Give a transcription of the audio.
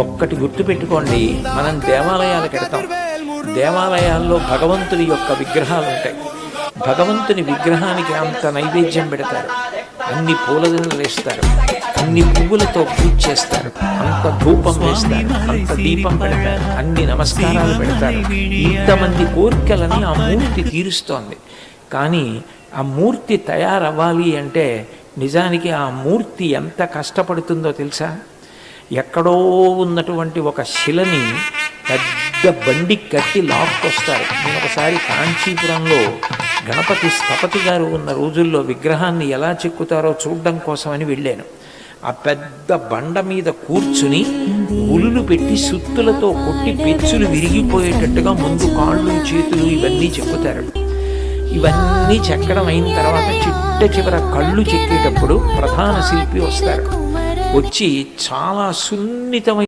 ఒక్కటి గుర్తుపెట్టుకోండి, మనం దేవాలయాలకు వెడతాం, దేవాలయాల్లో భగవంతుని యొక్క విగ్రహాలు ఉంటాయి. భగవంతుని విగ్రహానికి అంత నైవేద్యం పెడతారు, అన్ని పూలదండలు వేస్తారు, అన్ని పువ్వులతో పూజ చేస్తారు, అంత ధూపం వేస్తారు, అంత దీపం పెడతారు, అన్ని నమస్కారాలు పెడతారు. ఇంతమంది కోరికలని ఆ మూర్తి తీరుస్తోంది. కానీ ఆ మూర్తి తయారవ్వాలి అంటే నిజానికి ఆ మూర్తి ఎంత కష్టపడుతుందో తెలుసా? ఎక్కడో ఉన్నటువంటి ఒక శిలని పెద్ద బండి కట్టి లాక్కొస్తారు. నేను ఒకసారి కాంచీపురంలో గణపతి స్థపతి గారు ఉన్న రోజుల్లో విగ్రహాన్ని ఎలా చెక్కుతారో చూడడం కోసమని వెళ్ళాను. ఆ పెద్ద బండ మీద కూర్చుని ఉలులు పెట్టి సుత్తులతో కొట్టి పెచ్చులు విరిగిపోయేటట్టుగా ముందు కాళ్ళు చేతులు ఇవన్నీ చెక్కుతారు. ఇవన్నీ చెక్కడం అయిన తర్వాత చిట్ట కళ్ళు చెక్కేటప్పుడు ప్రధాన శిల్పి వస్తారు. వచ్చి చాలా సున్నితమైన